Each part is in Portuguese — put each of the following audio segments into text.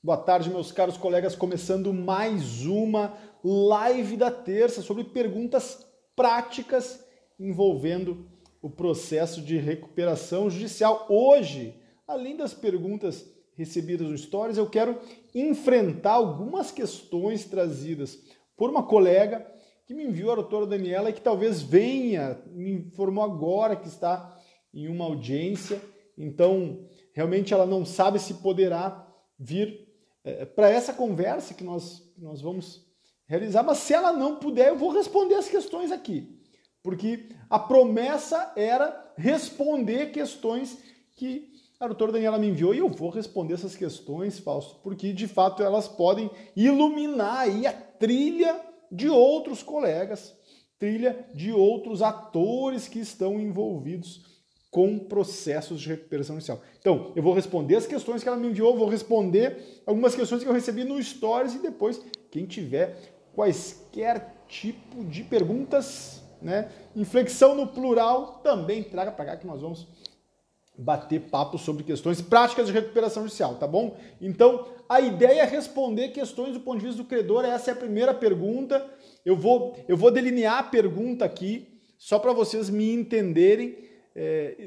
Boa tarde, meus caros colegas, começando mais uma live da terça sobre perguntas práticas envolvendo o processo de recuperação judicial. Hoje, além das perguntas recebidas no Stories, eu quero enfrentar algumas questões trazidas por uma colega que me enviou, a doutora Daniela, e que talvez venha, me informou agora que está em uma audiência, então realmente ela não sabe se poderá vir para essa conversa que nós vamos realizar, mas se ela não puder, eu vou responder as questões aqui, porque a promessa era responder questões que a doutora Daniela me enviou, e eu vou responder essas questões, Fausto, porque de fato elas podem iluminar aí a trilha de outros colegas, trilha de outros atores que estão envolvidos com processos de recuperação judicial. Então, eu vou responder as questões que ela me enviou, vou responder algumas questões que eu recebi no Stories, e depois, quem tiver quaisquer tipo de perguntas, né, inflexão no plural, também traga para cá que nós vamos bater papo sobre questões práticas de recuperação judicial, tá bom? Então, a ideia é responder questões do ponto de vista do credor. Essa é a primeira pergunta. Eu vou delinear a pergunta aqui, só para vocês me entenderem.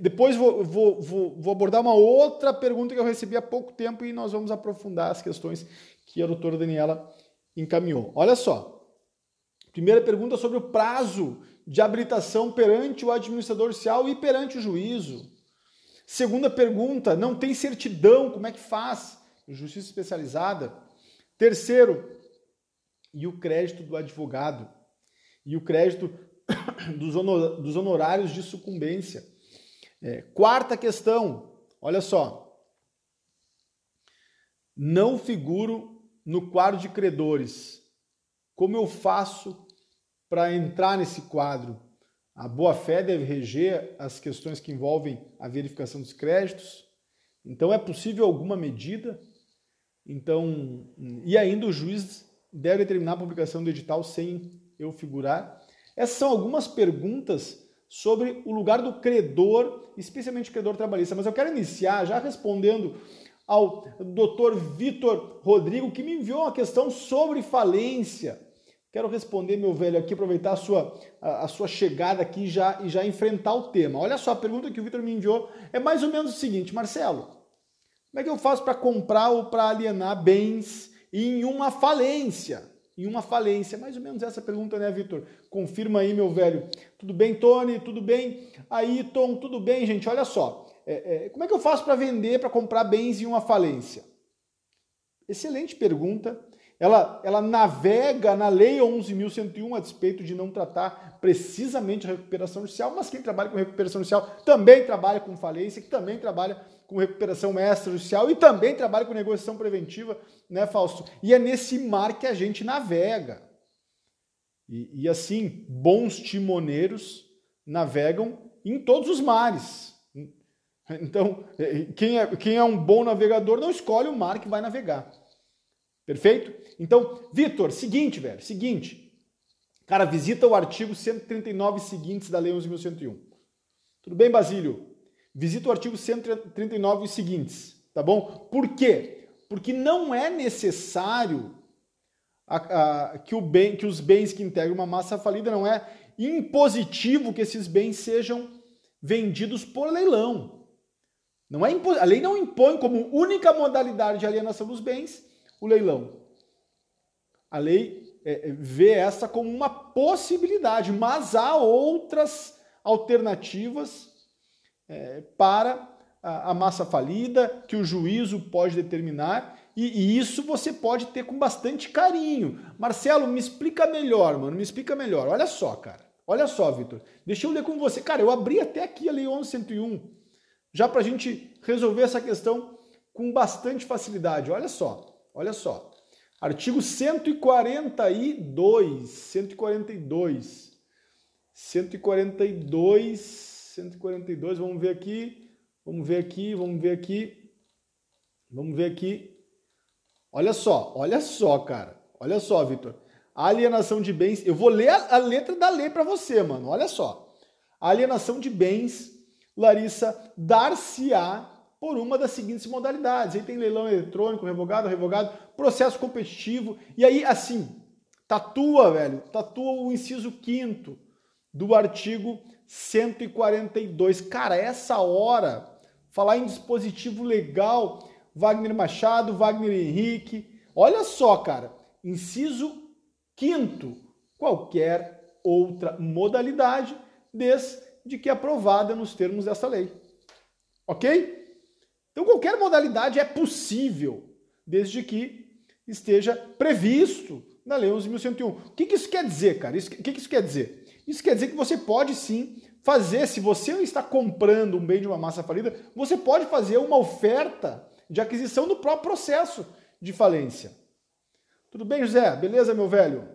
Depois vou abordar uma outra pergunta que eu recebi há pouco tempo e nós vamos aprofundar as questões que a doutora Daniela encaminhou. Olha só, primeira pergunta sobre o prazo de habilitação perante o administrador judicial e perante o juízo. Segunda pergunta, não tem certidão, como é que faz? Justiça especializada. Terceiro, e o crédito do advogado? E o crédito dos honorários de sucumbência? Quarta questão, olha só, não figuro no quadro de credores. Como eu faço para entrar nesse quadro? A boa-fé deve reger as questões que envolvem a verificação dos créditos. Então, é possível alguma medida? Então, e ainda o juiz deve determinar a publicação do edital sem eu figurar? Essas são algumas perguntas sobre o lugar do credor, especialmente o credor trabalhista. Mas eu quero iniciar já respondendo ao Dr. Vitor Rodrigo, que me enviou uma questão sobre falência. Quero responder, meu velho, aqui, aproveitar a sua chegada aqui e já enfrentar o tema. Olha só, a pergunta que o Vitor me enviou é mais ou menos o seguinte: Marcelo, como é que eu faço para comprar ou para alienar bens em uma falência? Em uma falência, mais ou menos essa pergunta, né, Vitor? Confirma aí, meu velho. Tudo bem, Tony? Tudo bem? Aí, Tom, tudo bem, gente? Olha só, como é que eu faço para vender, para comprar bens em uma falência? Excelente pergunta. Ela navega na Lei 11.101, a despeito de não tratar precisamente a recuperação judicial, mas quem trabalha com recuperação judicial também trabalha com falência, que também trabalha com recuperação extrajudicial e também trabalha com negociação preventiva, né, Fausto? E é nesse mar que a gente navega. E assim, bons timoneiros navegam em todos os mares. Então, quem é um bom navegador não escolhe o mar que vai navegar. Perfeito? Então, Vitor, seguinte, cara, visita o artigo 139 seguintes da Lei 11.101. Tudo bem, Basílio? Visita o artigo 139 seguintes, tá bom? Por quê? Porque não é necessário que os bens que integram uma massa falida, não é impositivo que esses bens sejam vendidos por leilão. Não é a lei não impõe como única modalidade de alienação dos bens o leilão. A lei vê essa como uma possibilidade, mas há outras alternativas para a massa falida que o juízo pode determinar, e isso você pode ter com bastante carinho. Marcelo, me explica melhor, mano, me explica melhor. Olha só, cara. Olha só, Vitor. Deixa eu ler com você. Cara, eu abri até aqui a Lei 11.101, já para a gente resolver essa questão com bastante facilidade. Olha só. Olha só, artigo 142, vamos ver aqui. Olha só, cara. Olha só, Vitor. A alienação de bens, eu vou ler a letra da lei para você, mano. Olha só. A alienação de bens, Larissa, dar-se-á por uma das seguintes modalidades. Aí tem leilão eletrônico, revogado, processo competitivo. E aí, assim, tatua, velho, tatua o inciso 5º do artigo 142. Cara, essa hora, falar em dispositivo legal, Wagner Machado, Wagner Henrique, olha só, cara, inciso 5º, qualquer outra modalidade, desde que aprovada nos termos dessa lei. Ok? Então, qualquer modalidade é possível, desde que esteja previsto na Lei 11.101. O que isso quer dizer, cara? O que isso quer dizer? Isso quer dizer que você pode sim fazer, se você está comprando um bem de uma massa falida, você pode fazer uma oferta de aquisição no próprio processo de falência. Tudo bem, José? Beleza, meu velho?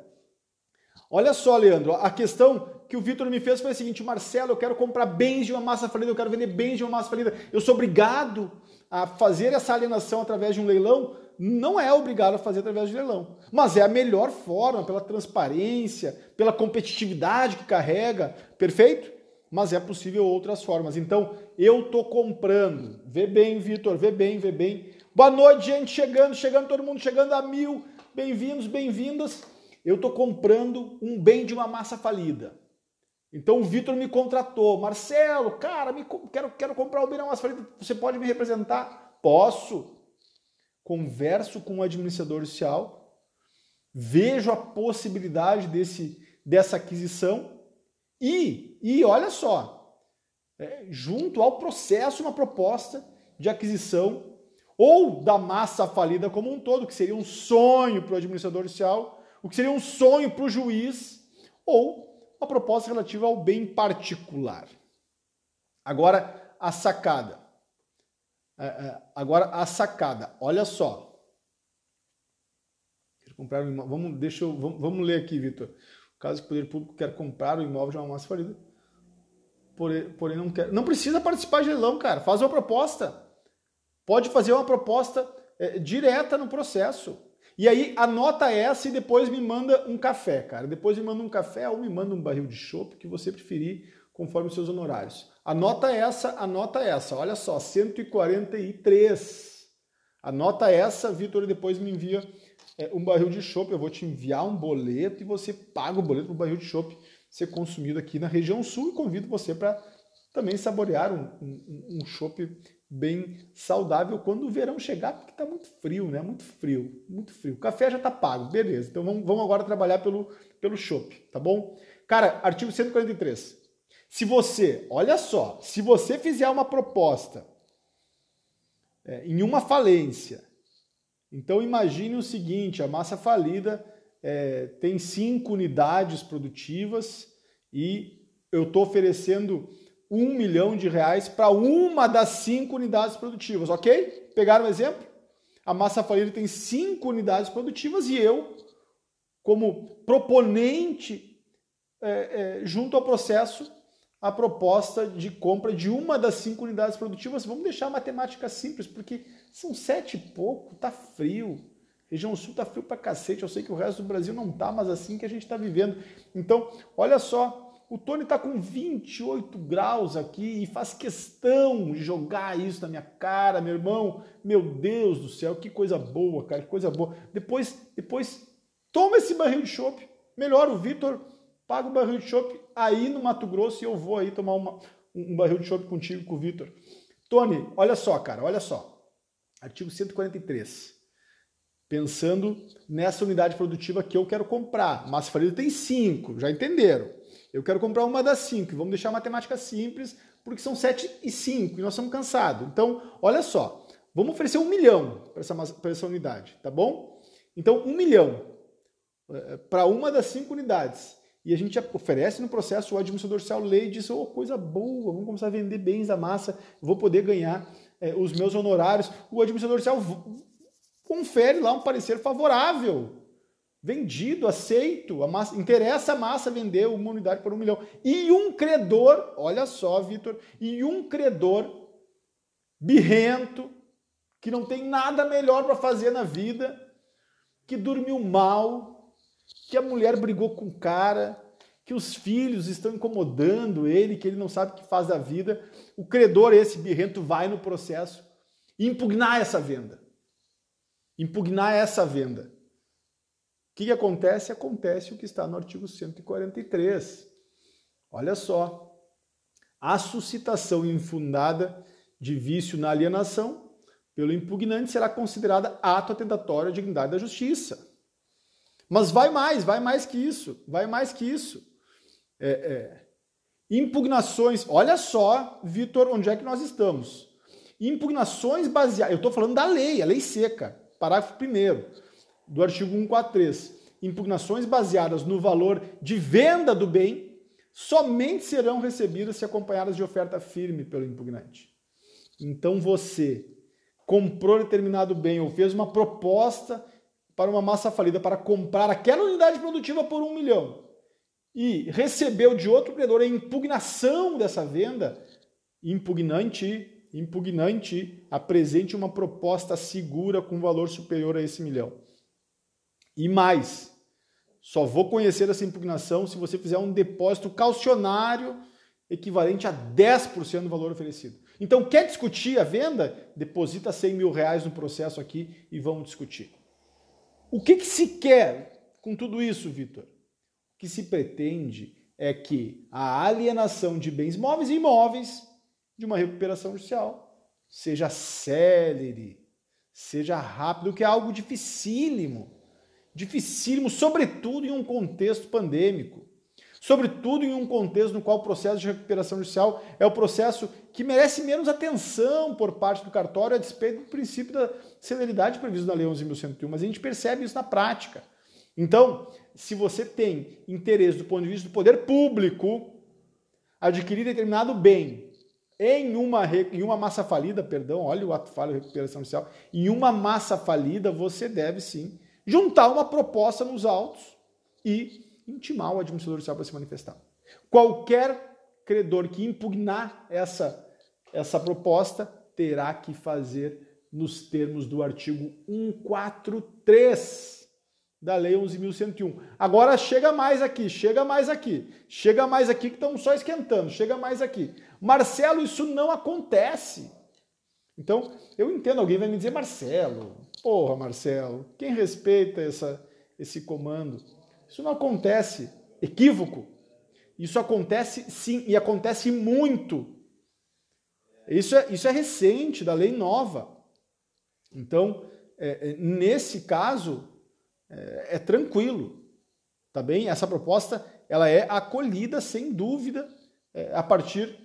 Olha só, Leandro, a questão que o Vitor me fez foi a seguinte: Marcelo, eu quero comprar bens de uma massa falida, eu quero vender bens de uma massa falida, eu sou obrigado a fazer essa alienação através de um leilão? Não é obrigado a fazer através de leilão, mas é a melhor forma, pela transparência, pela competitividade que carrega, perfeito? Mas é possível outras formas. Então, eu estou comprando. Vê bem, Vitor, vê bem, vê bem. Boa noite, gente, chegando, todo mundo chegando a 1000. Bem-vindos, bem-vindas. Eu estou comprando um bem de uma massa falida. Então o Vitor me contratou. Marcelo, cara, quero comprar o bem de uma massa falida. Você pode me representar? Posso. Converso com o administrador judicial, vejo a possibilidade dessa aquisição e olha só, junto ao processo uma proposta de aquisição ou da massa falida como um todo, que seria um sonho para o administrador judicial, o que seria um sonho para o juiz, ou uma proposta relativa ao bem particular. Agora, a sacada. Olha só. Quero comprar um imóvel. Vamos ler aqui, Vitor. Caso que o poder público quer comprar o imóvel de uma massa falida, porém não quer. Não precisa participar de leilão, cara. Faz uma proposta. Pode fazer uma proposta direta no processo. E aí anota essa e depois me manda um café, cara. Depois me manda um café ou me manda um barril de chopp, que você preferir, conforme os seus honorários. Anota essa. Olha só, 143. Anota essa, Vitor, e depois me envia um barril de chopp. Eu vou te enviar um boleto e você paga o boleto para o barril de chopp ser consumido aqui na região sul, e convido você para também saborear um chopp bem saudável quando o verão chegar, porque está muito frio, né? Muito frio. O café já está pago, beleza. Então vamos agora trabalhar pelo chopp, tá bom? Cara, artigo 143. Olha só, se você fizer uma proposta em uma falência, então imagine o seguinte: a massa falida tem 5 unidades produtivas e eu estou oferecendo R$1 milhão para uma das 5 unidades produtivas, ok? Pegaram o exemplo? A massa falida tem 5 unidades produtivas e eu, como proponente, junto ao processo, a proposta de compra de uma das 5 unidades produtivas. Vamos deixar a matemática simples, porque são 7 e pouco, tá frio. Região Sul tá frio pra cacete, eu sei que o resto do Brasil não tá, mas assim que a gente tá vivendo. Então, olha só, o Tony tá com 28 graus aqui e faz questão de jogar isso na minha cara, meu irmão. Meu Deus do céu, que coisa boa, cara, que coisa boa. Depois toma esse barril de chopp. Melhor, o Vitor paga o barril de chopp aí no Mato Grosso e eu vou aí tomar um barril de chopp contigo, com o Vitor. Tony, olha só, cara, olha só. Artigo 143. Pensando nessa unidade produtiva que eu quero comprar. Massa falida tem 5, já entenderam? Eu quero comprar uma das 5. Vamos deixar a matemática simples, porque são 7 e 5 e nós estamos cansados. Então, olha só. Vamos oferecer R$1 milhão para essa unidade, tá bom? Então, R$1 milhão para uma das 5 unidades. E a gente oferece no processo, o administrador judicial lê e diz: oh, coisa boa, vamos começar a vender bens da massa, vou poder ganhar os meus honorários. O administrador judicial confere lá um parecer favorável. Vendido, aceito, interessa a massa vender uma unidade por R$1 milhão. E um credor, olha só, Vitor, e um credor birrento, que não tem nada melhor para fazer na vida, que dormiu mal, que a mulher brigou com o cara, que os filhos estão incomodando ele, que ele não sabe o que faz da vida. O credor, esse birrento, vai no processo impugnar essa venda. Impugnar essa venda. O que acontece? Acontece o que está no artigo 143. Olha só. A suscitação infundada de vício na alienação pelo impugnante será considerada ato atentatório à dignidade da justiça. Mas vai mais que isso. Impugnações, olha só, Vitor, onde é que nós estamos? Impugnações baseadas, eu estou falando da lei, a lei seca, parágrafo 1º do artigo 143. Impugnações baseadas no valor de venda do bem somente serão recebidas se acompanhadas de oferta firme pelo impugnante. Então você comprou determinado bem ou fez uma proposta para uma massa falida para comprar aquela unidade produtiva por 1 milhão e recebeu de outro credor a impugnação dessa venda, impugnante apresente uma proposta segura com valor superior a esse 1 milhão. E mais, só vou conhecer essa impugnação se você fizer um depósito caucionário equivalente a 10% do valor oferecido. Então, quer discutir a venda? Deposita 100 mil reais no processo aqui e vamos discutir. O que se quer com tudo isso, Vitor? O que se pretende é que a alienação de bens móveis e imóveis de uma recuperação judicial seja célere, seja rápido, que é algo dificílimo, sobretudo em um contexto pandêmico, sobretudo em um contexto no qual o processo de recuperação judicial é o processo que merece menos atenção por parte do cartório a despeito do princípio da celeridade previsto na Lei 11.101, mas a gente percebe isso na prática. Então, se você tem interesse do ponto de vista do poder público adquirir determinado bem em uma massa falida, olha o ato falho de recuperação judicial, em uma massa falida você deve sim juntar uma proposta nos autos e intimar o administrador judicial para se manifestar. Qualquer credor que impugnar essa proposta terá que fazer nos termos do artigo 143 da Lei 11.101. Agora chega mais aqui que estamos só esquentando, chega mais aqui. Marcelo, isso não acontece. Então, eu entendo, alguém vai me dizer, Marcelo, quem respeita esse comando? Isso não acontece. Equívoco. Isso acontece sim, e acontece muito. Isso é recente, da lei nova. Então, nesse caso, é tranquilo. Tá bem? Essa proposta ela é acolhida, sem dúvida, a partir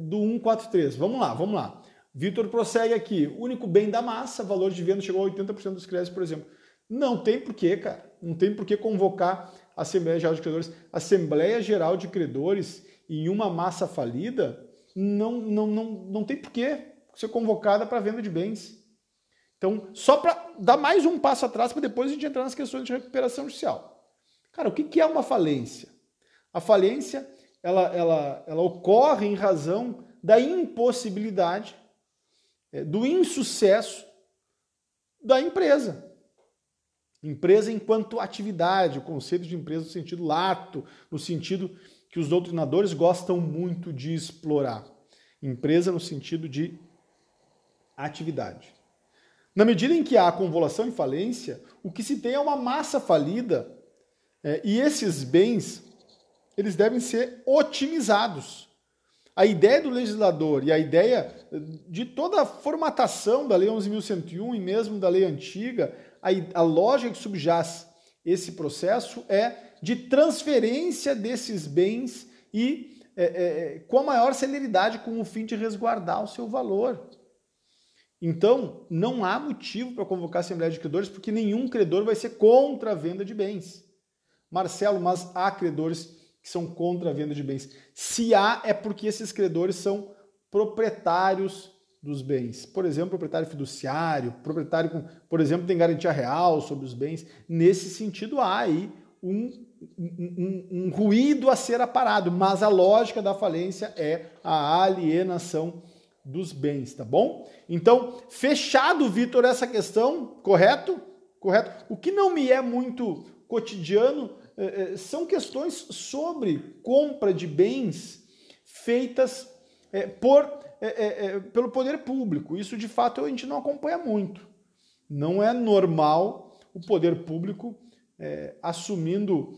do 143. Vamos lá. Vitor prossegue aqui. Único bem da massa, valor de venda chegou a 80% dos créditos, por exemplo. Não tem porquê, cara. Não tem porquê convocar a Assembleia Geral de Credores. Assembleia Geral de Credores em uma massa falida não tem porquê ser convocada para venda de bens. Então, só para dar mais um passo atrás para depois a gente entrar nas questões de recuperação judicial. Cara, o que é uma falência? A falência ela ocorre em razão da impossibilidade, do insucesso da empresa. Empresa enquanto atividade, o conceito de empresa no sentido lato, no sentido que os doutrinadores gostam muito de explorar. Empresa no sentido de atividade. Na medida em que há convolução e falência, o que se tem é uma massa falida e esses bens eles devem ser otimizados. A ideia do legislador e a ideia de toda a formatação da Lei 11.101 e mesmo da lei antiga, a lógica que subjaz esse processo é de transferência desses bens e com a maior celeridade, com o fim de resguardar o seu valor. Então, não há motivo para convocar a Assembleia de Credores, porque nenhum credor vai ser contra a venda de bens. Marcelo, mas há credores que são contra a venda de bens. Se há, é porque esses credores são proprietários dos bens. Por exemplo, proprietário fiduciário, proprietário, por exemplo, tem garantia real sobre os bens. Nesse sentido, há aí um ruído a ser aparado, mas a lógica da falência é a alienação dos bens, tá bom? Então, fechado, Vitor, essa questão, correto? Correto. O que não me é muito cotidiano são questões sobre compra de bens feitas por pelo poder público. Isso, de fato, a gente não acompanha muito. Não é normal o poder público assumindo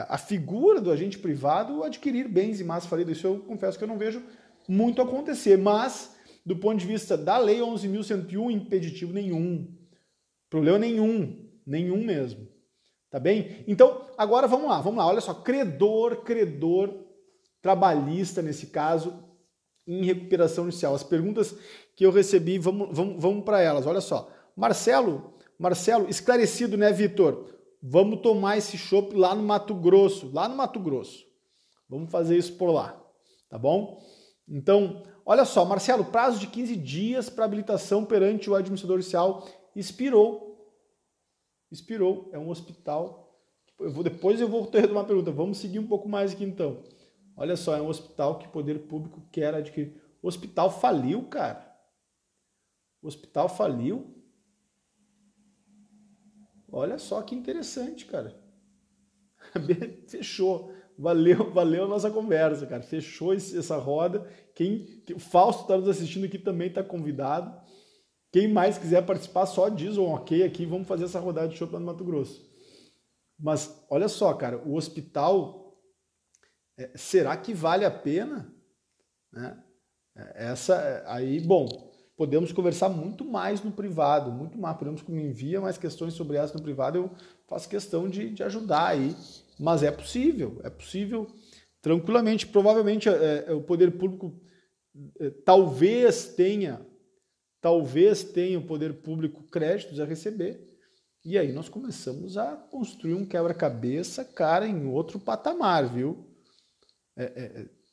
a figura do agente privado adquirir bens em massa falida. Isso eu confesso que eu não vejo muito acontecer, mas do ponto de vista da Lei 11.101, impeditivo nenhum. Problema nenhum mesmo. Tá bem? Então, agora vamos lá. Olha só, credor trabalhista, nesse caso, em recuperação judicial. As perguntas que eu recebi, vamos para elas. Olha só. Marcelo, esclarecido, né, Vitor? Vamos tomar esse chopp lá no Mato Grosso. Vamos fazer isso por lá. Tá bom? Então, olha só, Marcelo, prazo de 15 dias para habilitação perante o administrador judicial expirou. É um hospital. Depois eu vou retomar a pergunta. Vamos seguir um pouco mais aqui então. Olha só, é um hospital que o poder público quer adquirir. O hospital faliu, cara. O hospital faliu. Olha só que interessante, cara. Fechou. Valeu a nossa conversa, cara. Fechou essa roda. O Fausto está nos assistindo aqui também, está convidado. Quem mais quiser participar, só diz um ok aqui, vamos fazer essa rodada de chopp lá no Mato Grosso. Mas olha só, cara, o hospital, será que vale a pena? Né? Bom, podemos conversar muito mais no privado, muito mais. Me envia mais questões sobre essa no privado, eu faço questão de ajudar aí. Mas é possível tranquilamente. Provavelmente o poder público talvez tenha o poder público créditos a receber, e aí nós começamos a construir um quebra-cabeça, cara, em outro patamar, viu?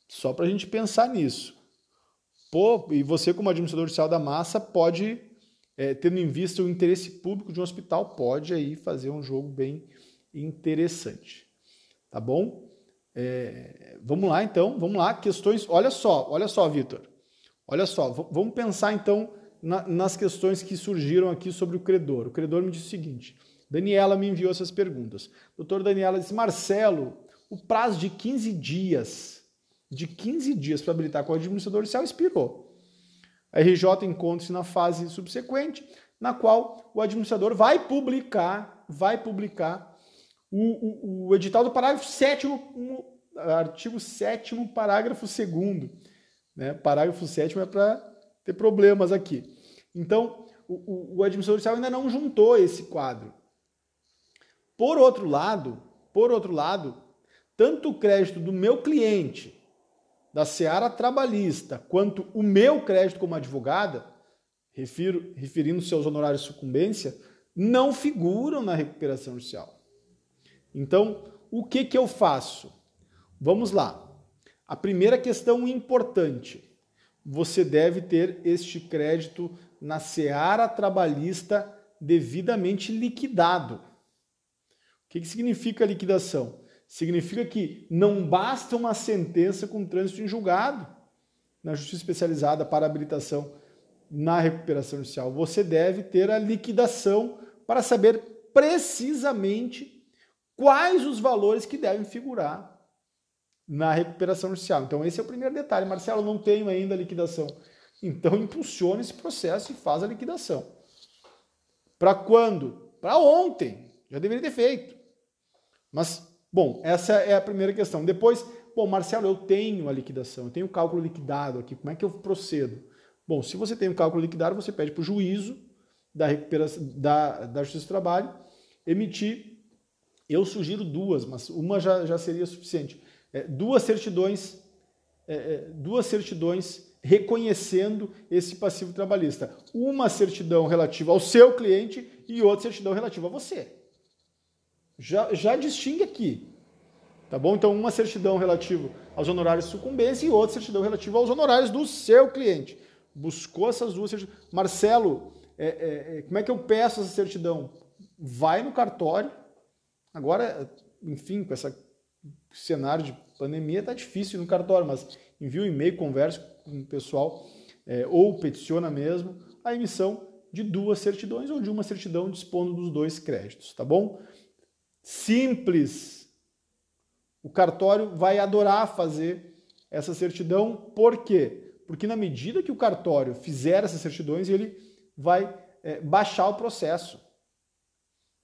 Só para a gente pensar nisso. Pô, e você, como administrador judicial da massa, pode, tendo em vista o interesse público de um hospital, pode aí fazer um jogo bem interessante. Tá bom? Vamos lá, então. Questões. Olha só, Vitor. Olha só, vamos pensar, então, nas questões que surgiram aqui sobre o credor. O credor me disse o seguinte: Daniela me enviou essas perguntas. Doutor Daniela disse: Marcelo, o prazo de 15 dias para habilitar com o administrador judicial expirou. A RJ encontra-se na fase subsequente, na qual o administrador vai publicar o edital do parágrafo 7º, artigo 7º, parágrafo 2º. Né? Parágrafo 7º é para ter problemas aqui. Então, o administrador judicial ainda não juntou esse quadro. Por outro lado, tanto o crédito do meu cliente, da seara trabalhista, quanto o meu crédito como advogada, referindo-se aos honorários de sucumbência, não figuram na recuperação judicial. Então, o que eu faço? Vamos lá. A primeira questão importante: você deve ter este crédito na seara trabalhista devidamente liquidado. O que significa liquidação? Significa que não basta uma sentença com trânsito em julgado na Justiça Especializada para habilitação na recuperação judicial. Você deve ter a liquidação para saber precisamente quais os valores que devem figurar na recuperação judicial. Então esse é o primeiro detalhe. Marcelo, não tenho ainda a liquidação. Então impulsiona esse processo e faz a liquidação. Para quando? Para ontem. Já deveria ter feito. Mas, bom, essa é a primeira questão. Depois, bom, Marcelo, eu tenho a liquidação, eu tenho o cálculo liquidado aqui. Como é que eu procedo? Bom, se você tem o cálculo liquidado, você pede para o juízo da recuperação da Justiça do Trabalho emitir. Eu sugiro duas, mas uma já seria suficiente. Duas certidões reconhecendo esse passivo trabalhista. Uma certidão relativa ao seu cliente e outra certidão relativa a você. Já distingue aqui. Tá bom? Então, uma certidão relativa aos honorários de sucumbência e outra certidão relativa aos honorários do seu cliente. Buscou essas duas certidões. Marcelo, como é que eu peço essa certidão? Vai no cartório. Agora, enfim, com esse cenário de pandemia, está difícil ir no cartório, mas envia um e-mail, conversa com o pessoal, ou peticiona mesmo a emissão de duas certidões ou de uma certidão dispondo dos dois créditos, tá bom? Simples. O cartório vai adorar fazer essa certidão. Por quê? Porque na medida que o cartório fizer essas certidões, ele vai baixar o processo.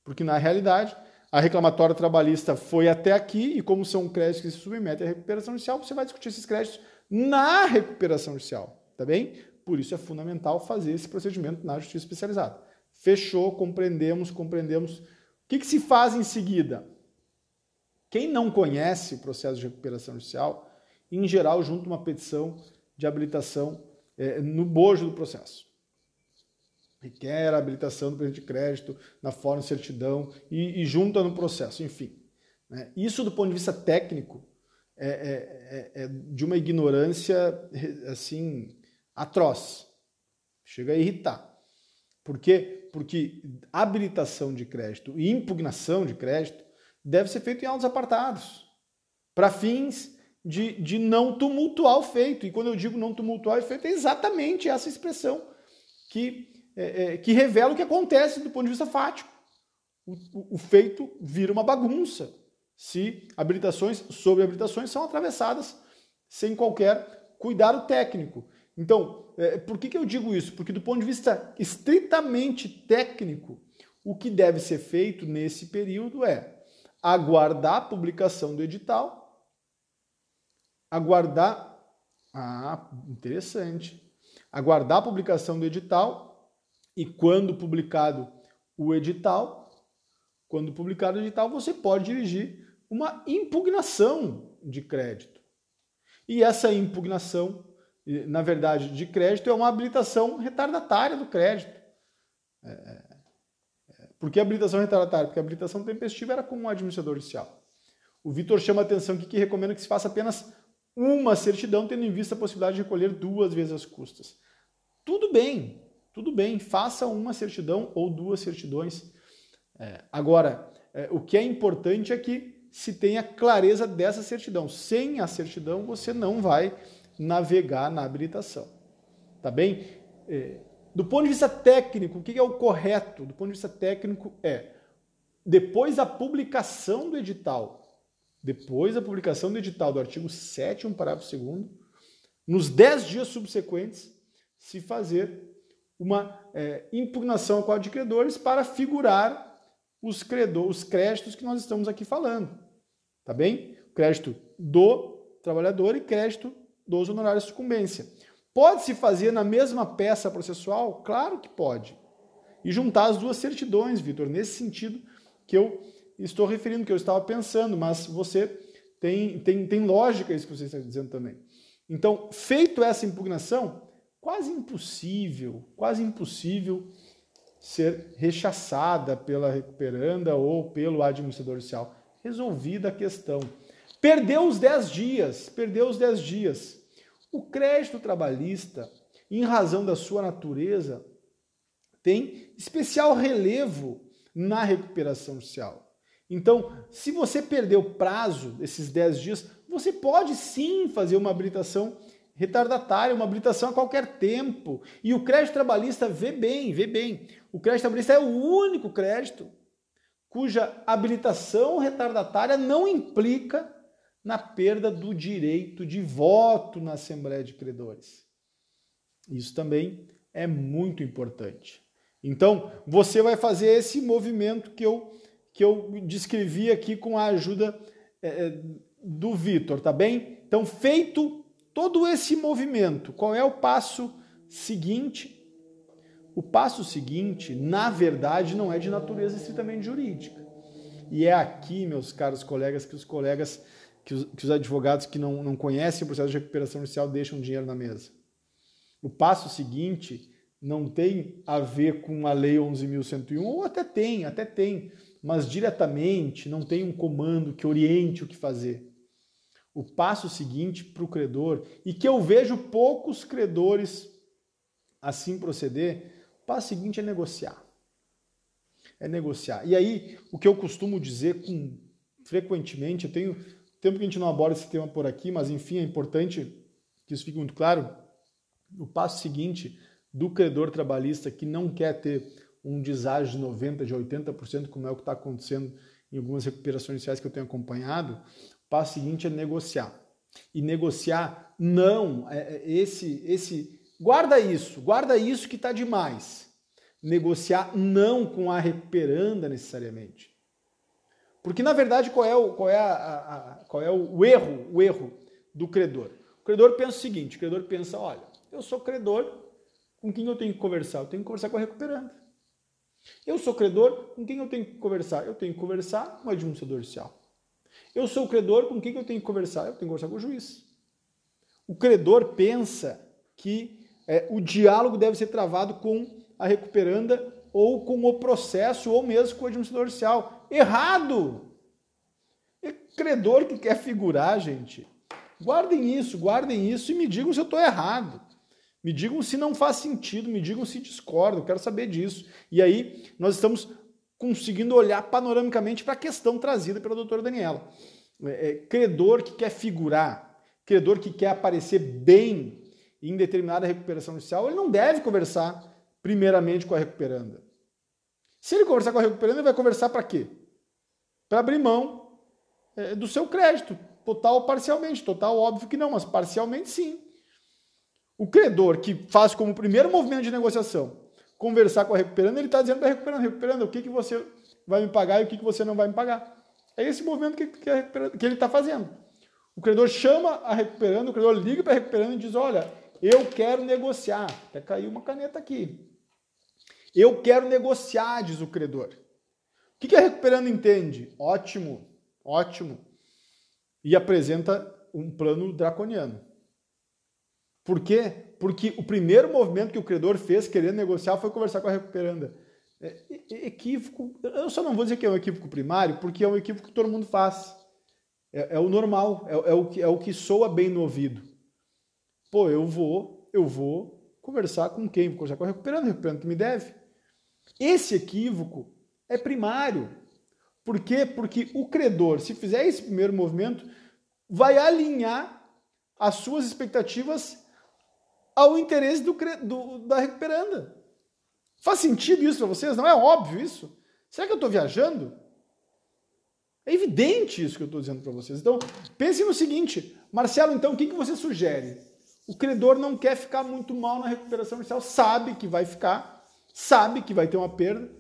Porque na realidade, a reclamatória trabalhista foi até aqui e como são créditos que se submetem à recuperação judicial, você vai discutir esses créditos na recuperação judicial, tá bem? Por isso é fundamental fazer esse procedimento na justiça especializada. Fechou, compreendemos. O que se faz em seguida? Quem não conhece o processo de recuperação judicial, em geral, junta uma petição de habilitação no bojo do processo. Requer a habilitação do presente de crédito na forma de certidão e junta no processo, enfim. Né? Isso, do ponto de vista técnico, é de uma ignorância assim atroz. Chega a irritar. Por quê? Porque habilitação de crédito e impugnação de crédito deve ser feito em autos apartados, para fins de não tumultuar o feito. E quando eu digo não tumultuar o feito, é exatamente essa expressão que revela o que acontece do ponto de vista fático. O feito vira uma bagunça se habilitações sobre habilitações são atravessadas sem qualquer cuidado técnico. Então, por que eu digo isso? Porque do ponto de vista estritamente técnico, o que deve ser feito nesse período é aguardar a publicação do edital, aguardar a publicação do edital e quando publicado o edital, você pode dirigir uma impugnação de crédito. E essa impugnação, na verdade, de crédito é uma habilitação retardatária do crédito. Por que habilitação retardatária? Porque a habilitação tempestiva era com um administrador judicial. O Vitor chama a atenção aqui que recomenda que se faça apenas uma certidão, tendo em vista a possibilidade de recolher 2 vezes as custas. Tudo bem, faça uma certidão ou 2 certidões. Agora, o que é importante é que se tenha clareza dessa certidão. Sem a certidão, você não vai navegar na habilitação. Tá bem? Do ponto de vista técnico, o que é o correto? Do ponto de vista técnico depois da publicação do edital, do artigo 7º, parágrafo 2º, nos 10 dias subsequentes, se fazer uma impugnação ao Código de Credores para figurar os créditos que nós estamos aqui falando. Tá bem? Crédito do trabalhador e crédito dos honorários de sucumbência. Pode-se fazer na mesma peça processual? Claro que pode. E juntar as 2 certidões, Vitor, nesse sentido que eu estou referindo, que eu estava pensando, mas você tem lógica isso que você está dizendo também. Então, feito essa impugnação, quase impossível ser rechaçada pela recuperanda ou pelo administrador judicial. Resolvida a questão. Perdeu os 10 dias. O crédito trabalhista, em razão da sua natureza, tem especial relevo na recuperação judicial. Então, se você perdeu o prazo desses 10 dias, você pode sim fazer uma habilitação retardatária, uma habilitação a qualquer tempo. E o crédito trabalhista, vê bem, o crédito trabalhista é o único crédito cuja habilitação retardatária não implica na perda do direito de voto na Assembleia de Credores. Isso também é muito importante. Então, você vai fazer esse movimento que eu descrevi aqui com a ajuda do Vitor, tá bem? Então, feito todo esse movimento, qual é o passo seguinte? O passo seguinte, na verdade, não é de natureza estritamente jurídica. E é aqui, meus caros colegas, que os advogados que não conhecem o processo de recuperação judicial deixam dinheiro na mesa. O passo seguinte não tem a ver com a Lei 11.101, ou até tem, mas diretamente não tem um comando que oriente o que fazer. O passo seguinte para o credor, e que eu vejo poucos credores assim proceder, o passo seguinte é negociar. E aí, o que eu costumo dizer frequentemente, eu tenho tempo que a gente não aborda esse tema por aqui, mas enfim, é importante que isso fique muito claro. O passo seguinte do credor trabalhista que não quer ter um deságio de 90%, de 80%, como é o que está acontecendo em algumas recuperações judiciais que eu tenho acompanhado, o passo seguinte é negociar. e negociar, não, guarda isso que está demais. Negociar não com a recuperanda necessariamente. Porque, na verdade, qual é o erro do credor? O credor pensa o seguinte, o credor pensa, olha, eu sou credor, com quem eu tenho que conversar? Eu tenho que conversar com a recuperanda. Eu sou credor, com quem eu tenho que conversar? Eu tenho que conversar com o administrador judicial. Eu sou credor, com quem eu tenho que conversar? Eu tenho que conversar com o juiz. O credor pensa que o diálogo deve ser travado com a recuperanda ou com o processo ou mesmo com o administrador judicial. Errado! É credor que quer figurar, gente. Guardem isso e me digam se eu estou errado. Me digam se não faz sentido, me digam se discordo, eu quero saber disso. E aí nós estamos conseguindo olhar panoramicamente para a questão trazida pela doutora Daniela. Credor que quer figurar, credor que quer aparecer bem em determinada recuperação judicial, ele não deve conversar primeiramente com a recuperanda. Se ele conversar com a recuperanda, ele vai conversar para quê? Para abrir mão do seu crédito, total ou parcialmente. Total, óbvio que não, mas parcialmente sim. O credor que faz como primeiro movimento de negociação conversar com a recuperanda, ele está dizendo para a recuperanda, o que você vai me pagar e o que você não vai me pagar. É esse movimento que ele está fazendo. O credor chama a recuperanda, o credor liga para a recuperanda e diz, olha, eu quero negociar. Até caiu uma caneta aqui. Eu quero negociar, diz o credor. O que a recuperanda entende? Ótimo, ótimo. E apresenta um plano draconiano. Por quê? Porque o primeiro movimento que o credor fez querendo negociar foi conversar com a recuperanda. Equívoco, eu só não vou dizer que é um equívoco primário, porque é um equívoco que todo mundo faz. É o normal, é o que soa bem no ouvido. Pô, eu vou conversar com quem? Vou conversar com a recuperanda que me deve. Esse equívoco é primário. Por quê? Porque o credor, se fizer esse primeiro movimento, vai alinhar as suas expectativas ao interesse da recuperanda. Faz sentido isso para vocês? Não é óbvio isso? Será que eu estou viajando? É evidente isso que eu estou dizendo para vocês. Então, pensem no seguinte, Marcelo, então, o que você sugere? O credor não quer ficar muito mal na recuperação judicial, sabe que vai ficar, sabe que vai ter uma perda.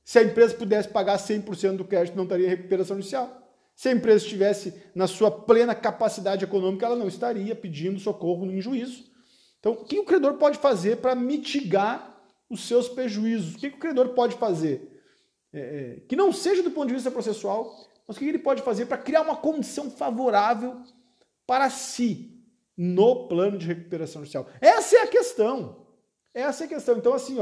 Se a empresa pudesse pagar 100% do crédito, não estaria em recuperação judicial. Se a empresa estivesse na sua plena capacidade econômica, ela não estaria pedindo socorro em juízo. Então, o que o credor pode fazer para mitigar os seus prejuízos? O que o credor pode fazer? Que não seja do ponto de vista processual, mas o que ele pode fazer para criar uma condição favorável para si no plano de recuperação judicial? Essa é a questão. Essa é a questão. Então, assim,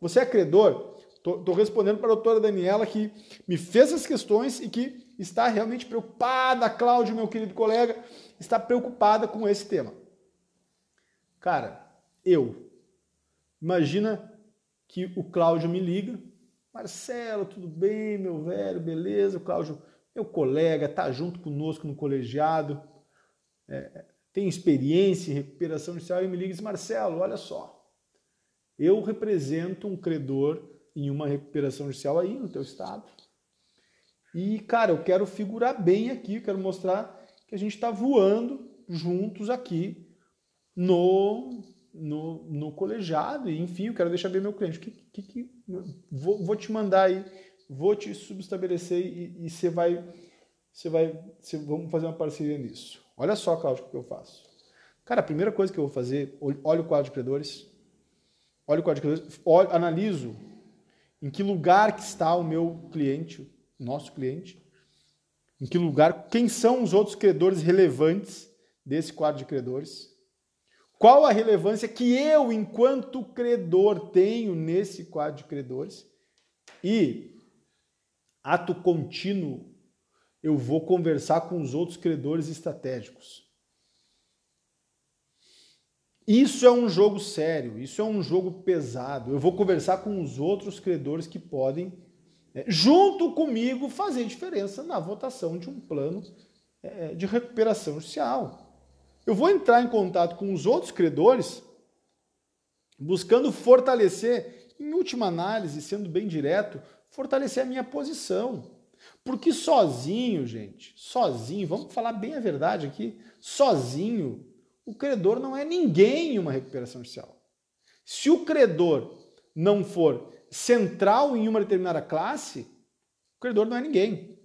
você é credor, estou respondendo para a doutora Daniela, que me fez essas questões e que está realmente preocupada, Cláudio, meu querido colega, está preocupada com esse tema. Cara, imagina que o Cláudio me liga, Marcelo, tudo bem, meu velho, beleza? O Cláudio, meu colega, tá junto conosco no colegiado, tem experiência em recuperação judicial, e me liga e diz, Marcelo, olha só, eu represento um credor em uma recuperação judicial aí no teu estado, e, cara, eu quero figurar bem aqui, quero mostrar que a gente está voando juntos aqui no colegiado, e enfim, eu quero deixar bem meu cliente. Vou te mandar aí, vou te subestabelecer e vamos fazer uma parceria nisso. Olha só, Cláudio, o que eu faço. Cara, a primeira coisa que eu vou fazer, olho o quadro de credores, analiso em que lugar que está o meu cliente, o nosso cliente, em que lugar, quem são os outros credores relevantes desse quadro de credores, qual a relevância que eu, enquanto credor, tenho nesse quadro de credores, e, ato contínuo, eu vou conversar com os outros credores estratégicos. Isso é um jogo sério, isso é um jogo pesado. Eu vou conversar com os outros credores que podem, junto comigo, fazer diferença na votação de um plano de recuperação judicial. Eu vou entrar em contato com os outros credores, buscando fortalecer, em última análise, sendo bem direto, fortalecer a minha posição. Porque sozinho, gente, sozinho, vamos falar bem a verdade aqui, sozinho, o credor não é ninguém em uma recuperação judicial. Se o credor não for central em uma determinada classe, o credor não é ninguém.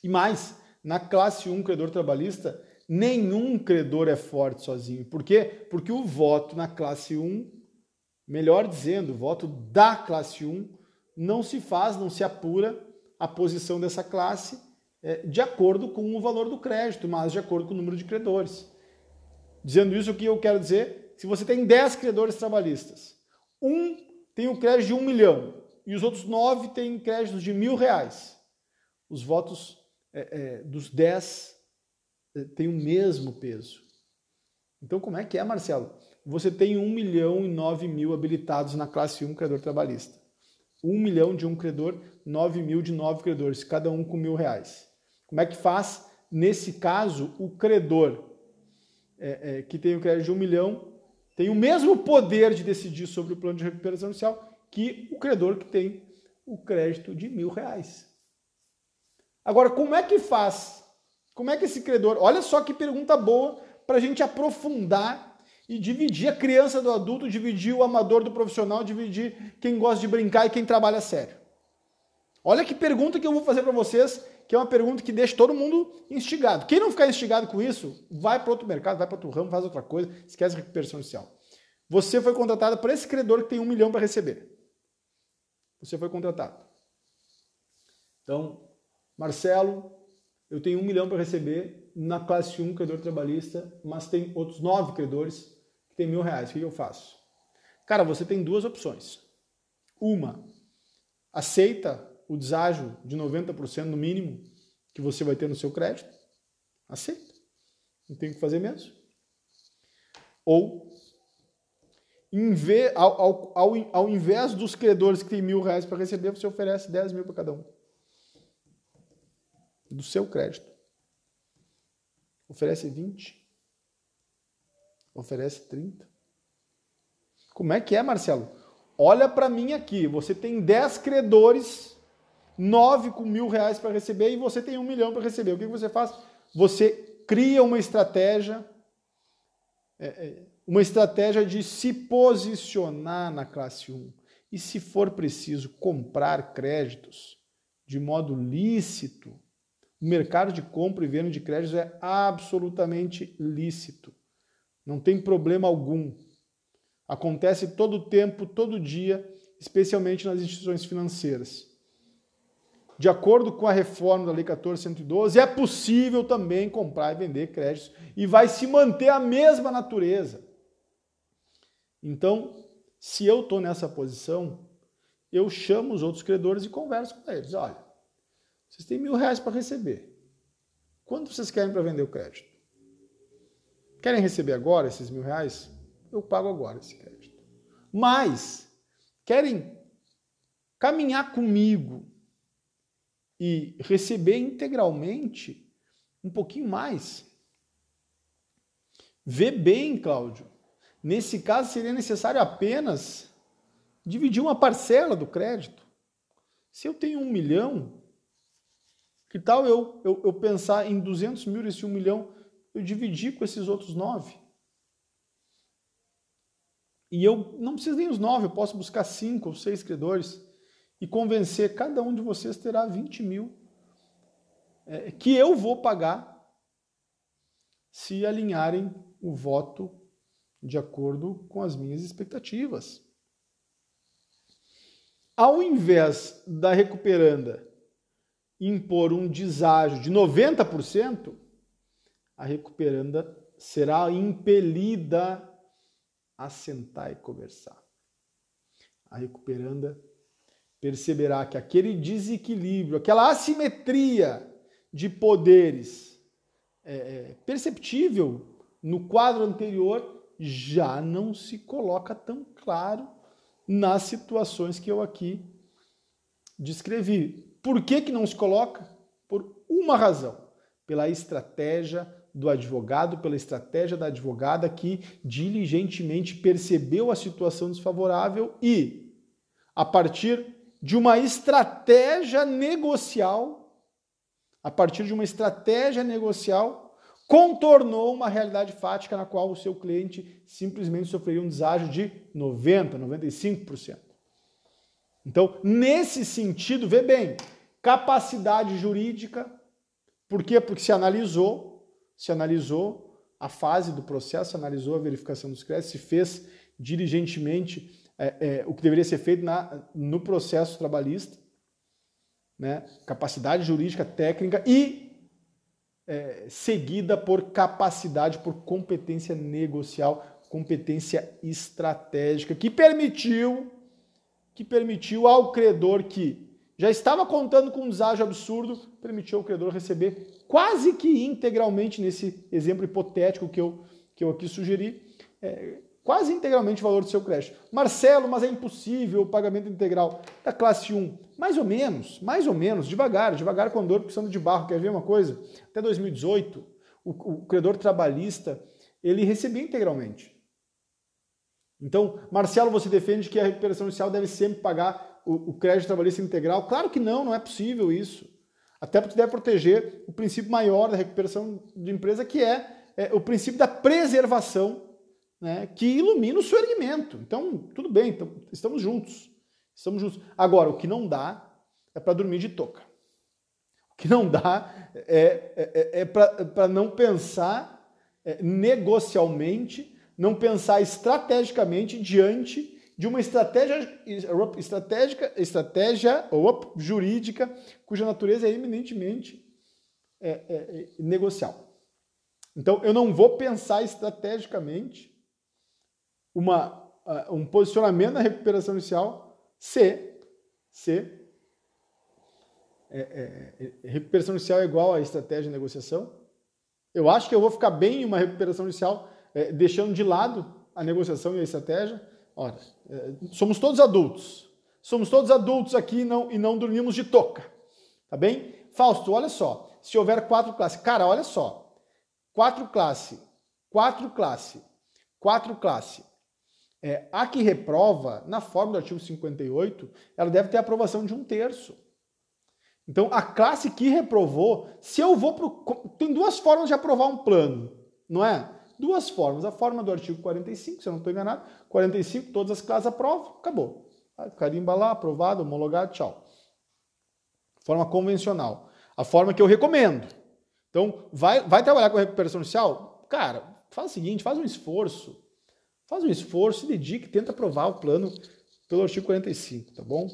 E mais, na classe 1, credor trabalhista, nenhum credor é forte sozinho. Por quê? Porque o voto na classe 1, melhor dizendo, o voto da classe 1, não se faz, não se apura a posição dessa classe de acordo com o valor do crédito, mas de acordo com o número de credores. Dizendo isso, o que eu quero dizer? Se você tem 10 credores trabalhistas, um tem o crédito de 1 milhão e os outros 9 têm créditos de R$1.000, os votos dos 10 têm o mesmo peso. Então, como é que é, Marcelo? Você tem 1 milhão e 9 mil habilitados na classe 1 credor trabalhista. 1 milhão de um credor, 9 mil de 9 credores, cada um com R$1.000. Como é que faz? Nesse caso, o credor que tem o crédito de 1 milhão tem o mesmo poder de decidir sobre o plano de recuperação judicial que o credor que tem o crédito de R$1.000. Agora, como é que faz? Como é que esse credor... Olha só que pergunta boa para a gente aprofundar e dividir a criança do adulto, dividir o amador do profissional, dividir quem gosta de brincar e quem trabalha sério. Olha que pergunta que eu vou fazer para vocês, que é uma pergunta que deixa todo mundo instigado. Quem não ficar instigado com isso, vai para outro mercado, vai para outro ramo, faz outra coisa, esquece a recuperação judicial. Você foi contratado por esse credor que tem 1 milhão para receber. Você foi contratado. Então, Marcelo, eu tenho 1 milhão para receber na classe 1, credor trabalhista, mas tem outros 9 credores que tem R$1.000. O que eu faço? Cara, você tem duas opções. Uma, aceita o deságio de 90% no mínimo que você vai ter no seu crédito. Aceita. Não tem o que fazer mesmo. Ou, ao invés dos credores que têm R$1.000 para receber, você oferece 10 mil para cada um. Do seu crédito. Oferece 20. Oferece 30. Como é que é, Marcelo? Olha para mim aqui. Você tem 10 credores, 9 com R$1.000 para receber e você tem 1 milhão para receber. O que você faz? Você cria uma estratégia de se posicionar na classe 1. E se for preciso comprar créditos de modo lícito, o mercado de compra e venda de créditos é absolutamente lícito. Não tem problema algum. Acontece todo o tempo, todo dia, especialmente nas instituições financeiras. De acordo com a reforma da Lei 14.112, é possível também comprar e vender créditos e vai se manter a mesma natureza. Então, se eu estou nessa posição, eu chamo os outros credores e converso com eles. Olha, vocês têm R$1.000 para receber. Quanto vocês querem para vender o crédito? Querem receber agora esses R$1.000? Eu pago agora esse crédito. Mas, querem caminhar comigo e receber integralmente um pouquinho mais? Vê bem, Cláudio. Nesse caso, seria necessário apenas dividir uma parcela do crédito. Se eu tenho 1 milhão, que tal eu pensar em 200 mil desse 1 milhão, eu dividir com esses outros 9? E eu não preciso nem os 9, eu posso buscar 5 ou 6 credores e convencer cada um de vocês terá 20 mil que eu vou pagar se alinharem o voto de acordo com as minhas expectativas. Ao invés da recuperanda impor um deságio de 90%, a recuperanda será impelida a sentar e conversar. A recuperanda perceberá que aquele desequilíbrio, aquela assimetria de poderes perceptível no quadro anterior já não se coloca tão claro nas situações que eu aqui descrevi. Por que não se coloca? Por uma razão. Pela estratégia do advogado, pela estratégia da advogada que diligentemente percebeu a situação desfavorável e, a partir de uma estratégia negocial, a partir de uma estratégia negocial, contornou uma realidade fática na qual o seu cliente simplesmente sofreria um deságio de 90%, 95%. Então, nesse sentido, vê bem, capacidade jurídica, por quê? Porque se analisou a fase do processo, se analisou a verificação dos créditos, se fez diligentemente o que deveria ser feito no processo trabalhista, né? Capacidade jurídica, técnica e seguida por capacidade, por competência negocial, competência estratégica, que permitiu ao credor que já estava contando com um deságio absurdo, permitiu ao credor receber quase que integralmente, nesse exemplo hipotético que eu aqui sugeri, quase integralmente o valor do seu crédito. Marcelo, mas é impossível o pagamento integral da classe 1. Mais ou menos, devagar com dor, precisando de barro. Quer ver uma coisa? Até 2018, o credor trabalhista, ele recebia integralmente. Então, Marcelo, você defende que a recuperação inicial deve sempre pagar o crédito trabalhista integral? Claro que não é possível isso. Até porque deve proteger o princípio maior da recuperação de empresa, que é o princípio da preservação, né, que ilumina o seu erguimento. Então, tudo bem, então, estamos juntos. Agora, o que não dá é para dormir de touca. O que não dá é para não pensar negocialmente, não pensar estrategicamente diante de uma estratégia jurídica cuja natureza é eminentemente negocial. Então, eu não vou pensar estrategicamente um posicionamento na recuperação inicial se recuperação inicial é igual à estratégia de negociação. Eu acho que eu vou ficar bem em uma recuperação inicial deixando de lado a negociação e a estratégia. Ora, somos todos adultos aqui e não dormimos de touca, tá bem? Fausto, olha só, se houver 4 classes, cara, olha só, 4 classes, a que reprova, na forma do artigo 58, ela deve ter aprovação de 1/3. Então, a classe que reprovou, se eu vou tem 2 formas de aprovar um plano, não é? 2 formas. A forma do artigo 45, se eu não estou enganado, 45, todas as classes aprovam, acabou. Carimba lá, aprovado, homologado, tchau. Forma convencional. A forma que eu recomendo. Então, vai trabalhar com a recuperação inicial? Cara, faz o seguinte, faz um esforço, se dedique, tenta aprovar o plano pelo artigo 45, tá bom?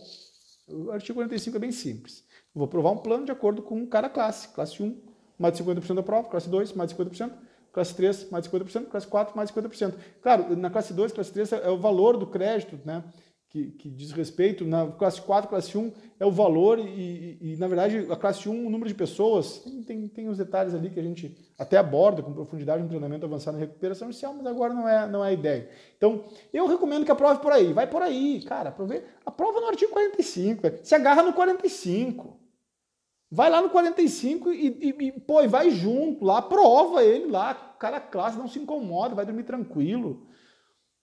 O artigo 45 é bem simples. Eu vou aprovar um plano de acordo com cada classe. Classe 1, mais de 50% da prova. Classe 2, mais de 50%. Classe 3, mais de 50%. Classe 4, mais de 50%. Claro, na classe 2, classe 3 é o valor do crédito, né? Que diz respeito. Na classe 4, classe 1 é o valor e na verdade, a classe 1, o número de pessoas, tem os detalhes ali que a gente até aborda com profundidade no treinamento avançado na recuperação inicial, mas agora não é a ideia. Então, eu recomendo que aprove por aí. Vai por aí, cara. Aprova no artigo 45. Se agarra no 45. Vai lá no 45 e vai junto lá, aprova ele lá, cada classe, não se incomoda, vai dormir tranquilo,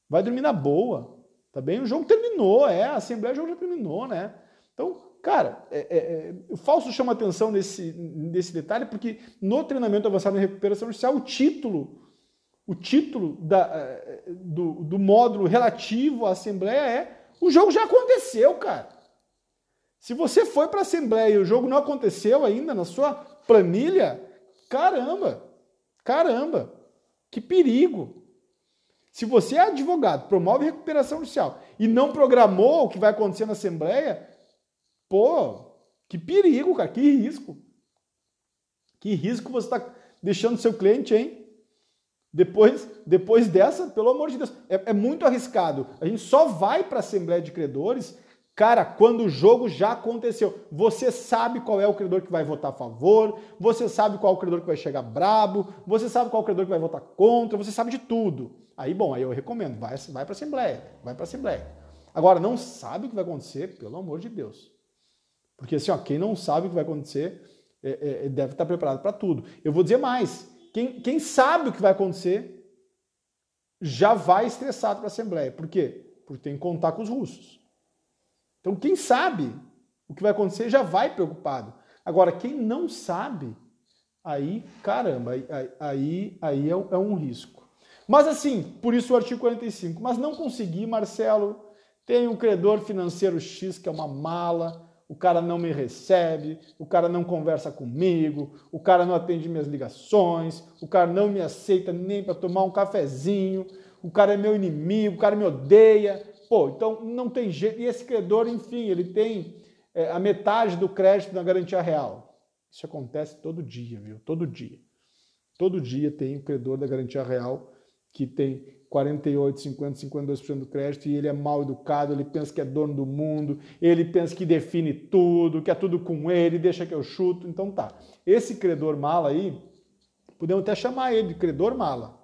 vai dormir na boa. Tá bem? O jogo terminou, a Assembleia, o jogo já terminou, né? Então, cara, o Fausto chama atenção nesse detalhe, porque no treinamento avançado em recuperação judicial, o título do módulo relativo à Assembleia o jogo já aconteceu, cara. Se você foi para a Assembleia e o jogo não aconteceu ainda na sua planilha, caramba, que perigo. Se você é advogado, promove recuperação judicial e não programou o que vai acontecer na Assembleia, que perigo, cara, que risco. Que risco você está deixando seu cliente, hein? Depois dessa, pelo amor de Deus, é muito arriscado. A gente só vai para a Assembleia de Credores, cara, quando o jogo já aconteceu. Você sabe qual é o credor que vai votar a favor, você sabe qual é o credor que vai chegar brabo, você sabe qual é o credor que vai votar contra, você sabe de tudo. Aí eu recomendo, vai para a Assembleia. Agora, não sabe o que vai acontecer, pelo amor de Deus. Porque assim, quem não sabe o que vai acontecer deve estar preparado para tudo. Eu vou dizer mais, quem sabe o que vai acontecer já vai estressado para a Assembleia. Por quê? Porque tem que contar com os russos. Então, quem sabe o que vai acontecer já vai preocupado. Agora, quem não sabe, aí, caramba, aí é um risco. Mas assim, por isso o artigo 45. Mas não consegui, Marcelo, tem um credor financeiro X que é uma mala, o cara não me recebe, o cara não conversa comigo, o cara não atende minhas ligações, o cara não me aceita nem para tomar um cafezinho, o cara é meu inimigo, o cara me odeia. Pô, então não tem jeito. E esse credor, enfim, ele tem a metade do crédito na garantia real. Isso acontece todo dia, viu? Todo dia. Todo dia tem o credor da garantia real que tem 48, 50, 52% do crédito e ele é mal educado, ele pensa que é dono do mundo, ele pensa que define tudo, que é tudo com ele, deixa que eu chuto. Então tá. Esse credor mala aí, podemos até chamar ele de credor mala.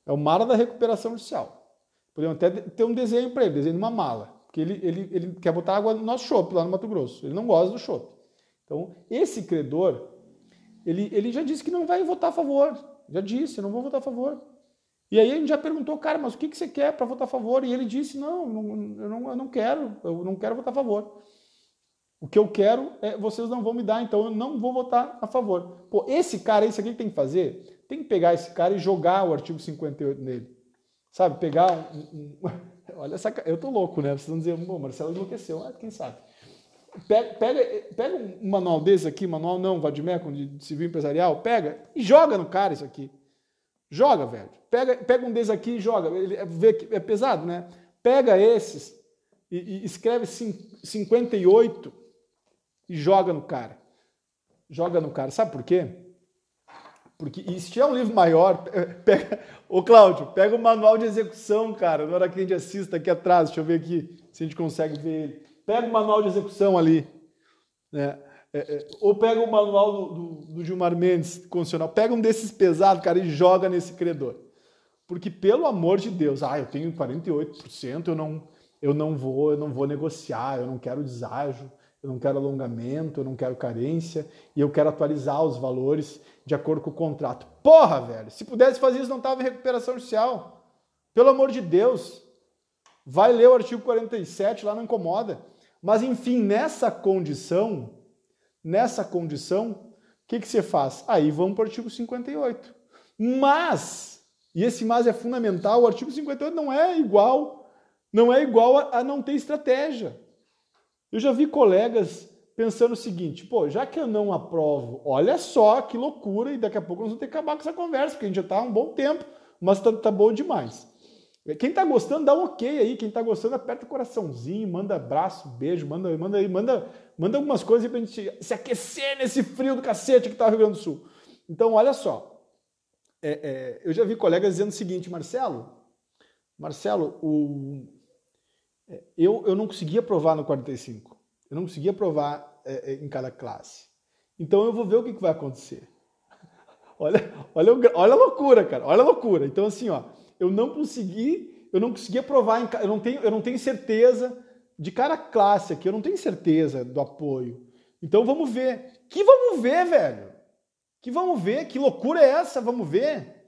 É o mala da recuperação judicial. Podemos até ter um desenho para ele, desenho de uma mala. Porque ele quer botar água no nosso chopp lá no Mato Grosso. Ele não gosta do chopp. Então, esse credor, ele já disse que não vai votar a favor. Já disse, eu não vou votar a favor. E aí a gente já perguntou, cara, mas o que você quer para votar a favor? E ele disse, não, eu não quero votar a favor. O que eu quero é, vocês não vão me dar, então eu não vou votar a favor. Pô, esse cara, isso aqui que tem que fazer, tem que pegar esse cara e jogar o artigo 58 nele. Sabe, pegar olha essa, eu tô louco, né? Vocês vão dizer, Marcelo enlouqueceu. Ah, quem sabe? Pega um manual desse aqui, manual não, Vadimecum, de civil empresarial, pega e joga no cara isso aqui. Joga, velho. Pega um desses aqui e joga. Ele vê que é pesado, né? Pega esses e escreve 58 e joga no cara. Joga no cara. Sabe por quê? Porque, e se tiver um livro maior, ô Cláudio, pega o manual de execução, cara, na hora que a gente assista aqui atrás, deixa eu ver aqui se a gente consegue ver ele. Pega o manual de execução ali, né? Ou pega o manual do Gilmar Mendes, constitucional, pega um desses pesados, cara, e joga nesse credor. Porque, pelo amor de Deus, eu tenho 48%, eu não vou negociar, eu não quero deságio, eu não quero alongamento, eu não quero carência, e eu quero atualizar os valores de acordo com o contrato. Porra, velho, se pudesse fazer isso, não estava em recuperação judicial. Pelo amor de Deus. Vai ler o artigo 47, lá não incomoda. Mas, enfim, nessa condição, o que você faz? Aí vamos para o artigo 58. Mas, e esse mas é fundamental, o artigo 58 não é igual a não ter estratégia. Eu já vi colegas pensando o seguinte, pô, já que eu não aprovo, olha só que loucura, e daqui a pouco nós vamos ter que acabar com essa conversa, porque a gente já está há um bom tempo, mas tá bom demais. Quem está gostando, dá um ok aí, quem está gostando, aperta o coraçãozinho, manda abraço, beijo, manda algumas coisas para a gente se aquecer nesse frio do cacete que está no Rio Grande do Sul. Então, olha só, eu já vi colegas dizendo o seguinte, Marcelo, eu não conseguia aprovar no 45. Eu não conseguia aprovar em cada classe. Então eu vou ver o que vai acontecer. Olha a loucura, cara. Olha a loucura. Então, assim, ó, eu não consegui aprovar, eu não tenho certeza de cada classe aqui, eu não tenho certeza do apoio. Então vamos ver. Vamos ver, velho? Vamos ver? Que loucura é essa? Vamos ver?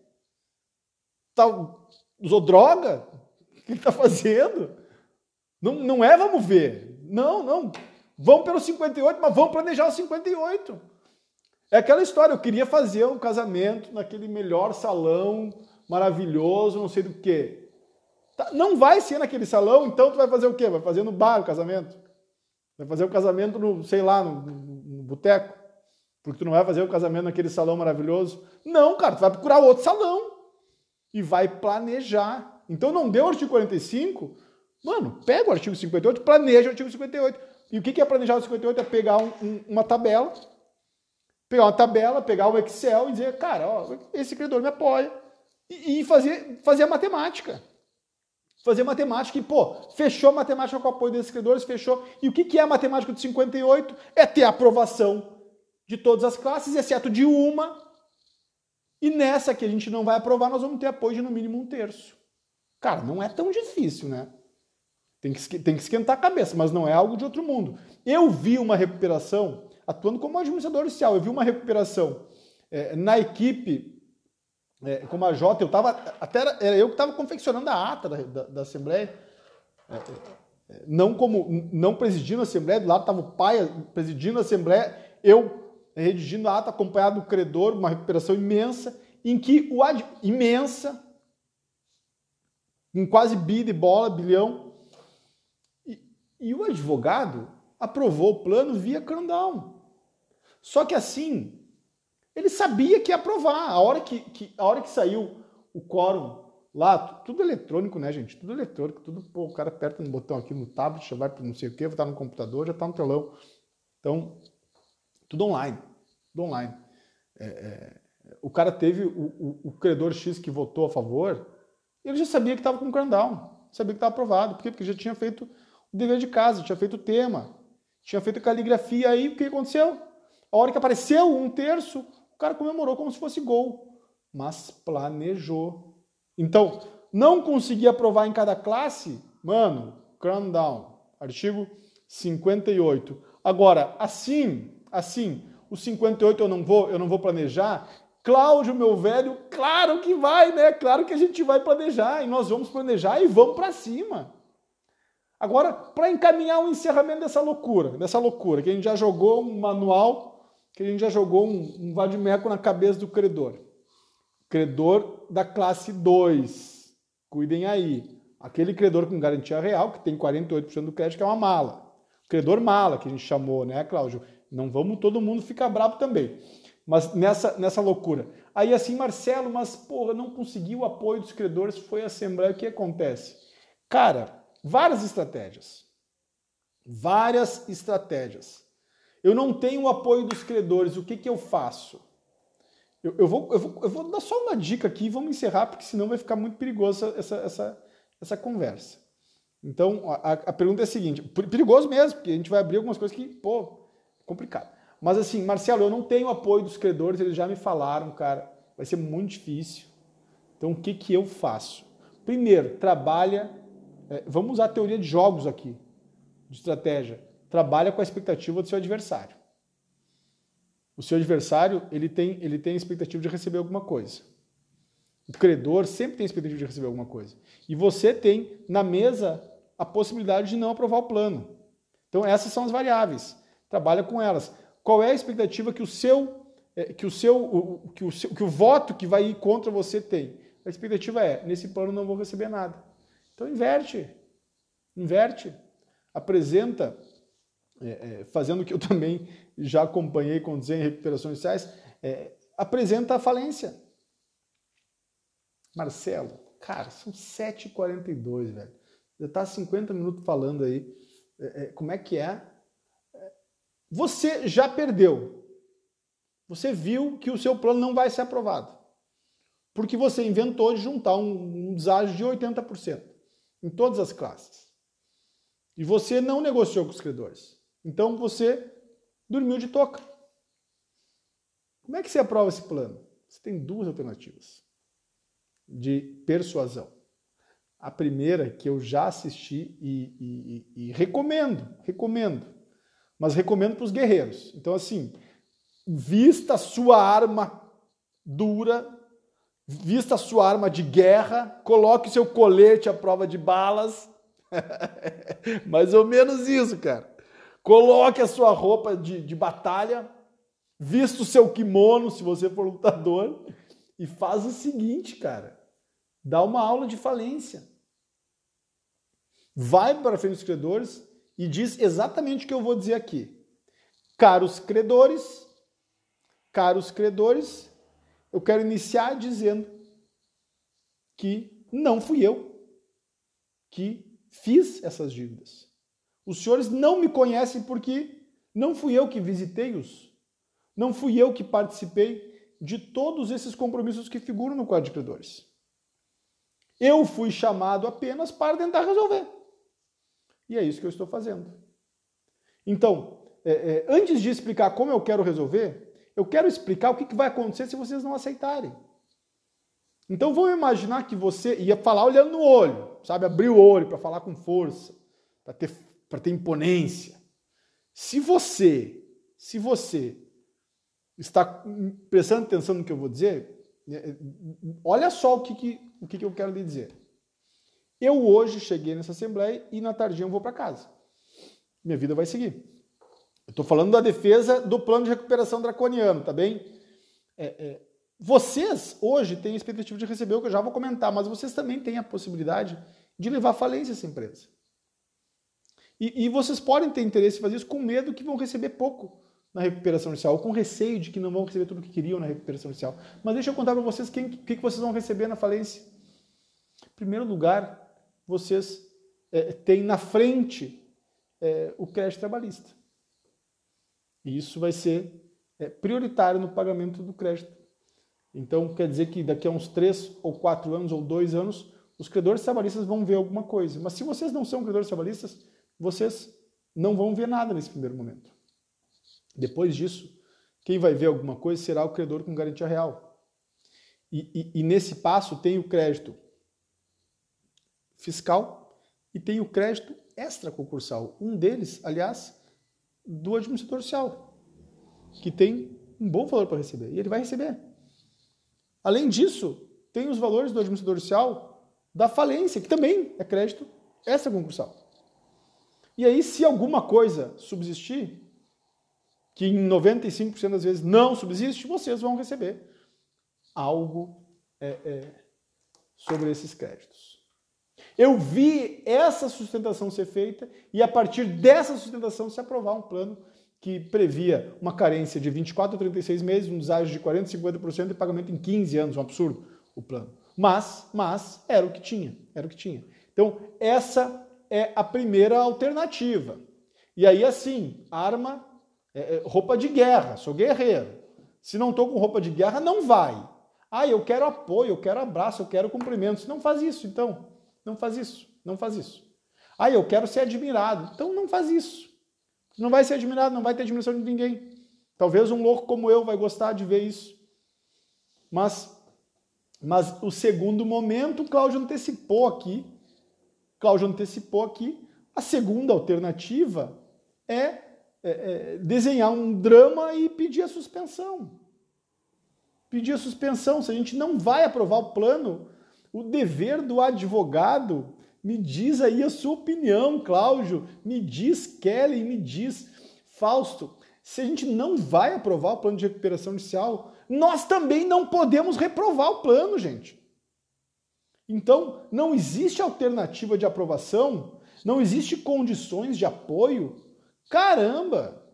Usou droga? O que ele está fazendo? Não é vamos ver. Não. Vamos pelo 58, mas vamos planejar o 58. É aquela história, eu queria fazer um casamento naquele melhor salão, maravilhoso, não sei do quê. Não vai ser naquele salão, então tu vai fazer o quê? Vai fazer no bar o casamento? Vai fazer o casamento no boteco? Porque tu não vai fazer o casamento naquele salão maravilhoso? Não, cara, tu vai procurar outro salão e vai planejar. Então não deu o artigo 45... Mano, pega o artigo 58, planeja o artigo 58. E o que é planejar o 58? É pegar uma tabela, pegar o Excel e dizer, cara, ó, esse credor me apoia. E fazer a matemática. Fazer matemática e, pô, fechou a matemática com o apoio desses credores, fechou. E o que é a matemática do 58? É ter a aprovação de todas as classes, exceto de uma. E nessa que a gente não vai aprovar, nós vamos ter apoio de no mínimo 1/3. Cara, não é tão difícil, né? Tem que esquentar a cabeça, mas não é algo de outro mundo. Eu vi uma recuperação, atuando como administrador judicial, eu vi uma recuperação na equipe, como a Jota, era eu que estava confeccionando a ata da Assembleia, não presidindo a Assembleia, do lado estava o pai presidindo a Assembleia, Eu redigindo a ata, acompanhado do credor, uma recuperação imensa, em que imensa, em quase bi de bola, bilhão, e o advogado aprovou o plano via crondown. Só que assim, ele sabia que ia aprovar. A hora que saiu o quórum lá, tudo eletrônico, né, gente? Tudo eletrônico, tudo, pô, o cara aperta no botão aqui no tablet, já vai para não sei o quê, vai estar no computador, já está no telão. Então, tudo online. Tudo online. O cara teve o credor X que votou a favor, ele já sabia que estava com o crondown, sabia que estava aprovado. Por quê? Porque já tinha feito o dever de casa, tinha feito o tema, tinha feito a caligrafia. Aí o que aconteceu? A hora que apareceu 1/3, o cara comemorou como se fosse gol, mas planejou. Então, não conseguia aprovar em cada classe, mano, crondown, artigo 58. Agora, assim, o 58 eu não vou planejar. Cláudio, meu velho, claro que vai, né? Claro que a gente vai planejar e nós vamos planejar e vamos para cima. Agora, para encaminhar o encerramento dessa loucura, que a gente já jogou um manual, que a gente já jogou um vadimeco na cabeça do credor. Credor da classe 2. Cuidem aí. Aquele credor com garantia real, que tem 48% do crédito, que é uma mala. Credor mala, que a gente chamou, né, Cláudio? Não vamos todo mundo ficar bravo também. Mas nessa loucura. Aí assim, Marcelo, mas porra, não consegui o apoio dos credores, foi a Assembleia, o que acontece? Cara, várias estratégias. Eu não tenho o apoio dos credores, o que eu faço? Eu vou dar só uma dica aqui e vamos encerrar, porque senão vai ficar muito perigoso essa conversa. Então, a pergunta é a seguinte, perigoso mesmo, porque a gente vai abrir algumas coisas que, pô, é complicado. Mas assim, Marcelo, eu não tenho apoio dos credores, eles já me falaram, cara, vai ser muito difícil. Então, o que eu faço? Primeiro, vamos usar a teoria de jogos aqui, de estratégia. Trabalha com a expectativa do seu adversário. O seu adversário, ele tem a expectativa de receber alguma coisa. O credor sempre tem a expectativa de receber alguma coisa. E você tem, na mesa, a possibilidade de não aprovar o plano. Então, essas são as variáveis. Trabalha com elas. Qual é a expectativa que o voto que vai ir contra você tem? A expectativa é, nesse plano não vou receber nada. Então, inverte. Apresenta, fazendo o que eu também já acompanhei quando dizem em recuperações sociais, apresenta a falência. Marcelo, cara, são 7h42, velho. Já está 50 minutos falando aí. Como é que é? Você já perdeu. Você viu que o seu plano não vai ser aprovado. Porque você inventou de juntar um deságio de 80% em todas as classes. E você não negociou com os credores. Então você dormiu de toca. Como é que você aprova esse plano? Você tem duas alternativas de persuasão. A primeira, que eu já assisti e recomendo, mas recomendo para os guerreiros. Então, assim, vista a sua arma dura, vista a sua arma de guerra, coloque o seu colete à prova de balas. Mais ou menos isso, cara. Coloque a sua roupa de batalha, vista o seu kimono, se você for lutador, e faz o seguinte, cara. Dá uma aula de falência. Vai para frente dos credores e diz exatamente o que eu vou dizer aqui. Caros credores, eu quero iniciar dizendo que não fui eu que fiz essas dívidas. Os senhores não me conhecem porque não fui eu que visitei-os. Não fui eu que participei de todos esses compromissos que figuram no Código de Credores. Eu fui chamado apenas para tentar resolver. E é isso que eu estou fazendo. Então, antes de explicar como eu quero resolver, eu quero explicar o que vai acontecer se vocês não aceitarem. Então, vamos imaginar que você ia falar olhando no olho, sabe? Abrir o olho para falar com força, para ter imponência. Se você está prestando atenção no que eu vou dizer, olha só o que eu quero lhe dizer. Eu hoje cheguei nessa assembleia e na tardinha eu vou para casa. Minha vida vai seguir. Eu estou falando da defesa do plano de recuperação draconiano, tá bem? Vocês hoje têm a expectativa de receber o que eu já vou comentar, mas vocês também têm a possibilidade de levar à falência essa empresa. E vocês podem ter interesse em fazer isso com medo que vão receber pouco na recuperação judicial, ou com receio de que não vão receber tudo o que queriam na recuperação judicial. Mas deixa eu contar para vocês o que vocês vão receber na falência. Em primeiro lugar, vocês têm na frente o crédito trabalhista. E isso vai ser prioritário no pagamento do crédito. Então, quer dizer que daqui a uns 3 ou 4 anos ou 2 anos, os credores trabalhistas vão ver alguma coisa. Mas se vocês não são credores trabalhistas, vocês não vão ver nada nesse primeiro momento. Depois disso, quem vai ver alguma coisa será o credor com garantia real. E nesse passo tem o crédito fiscal e tem o crédito extraconcursal. Um deles, aliás, do administrador judicial, que tem um bom valor para receber. E ele vai receber. Além disso, tem os valores do administrador judicial da falência, que também é crédito extraconcursal. E aí, se alguma coisa subsistir, que em 95% das vezes não subsiste, vocês vão receber algo sobre esses créditos. Eu vi essa sustentação ser feita e a partir dessa sustentação se aprovar um plano que previa uma carência de 24 a 36 meses, um deságio de 40% a 50% e pagamento em 15 anos, um absurdo o plano. Mas era o que tinha, Então, essa é a primeira alternativa. E aí, assim, arma, roupa de guerra, sou guerreiro. Se não estou com roupa de guerra, não vai. Eu quero apoio, eu quero abraço, eu quero cumprimentos. Não faz isso, então. Não faz isso. Eu quero ser admirado. Então, não faz isso. Não vai ser admirado, não vai ter admiração de ninguém. Talvez um louco como eu vai gostar de ver isso. Mas o segundo momento, Cláudio antecipou aqui. A segunda alternativa é desenhar um drama e pedir a suspensão. Se a gente não vai aprovar o plano, o dever do advogado, me diz aí a sua opinião, Cláudio, me diz Kelly, me diz Fausto, se a gente não vai aprovar o plano de recuperação judicial, nós também não podemos reprovar o plano, gente. Então, não existe alternativa de aprovação, não existe condições de apoio. Caramba!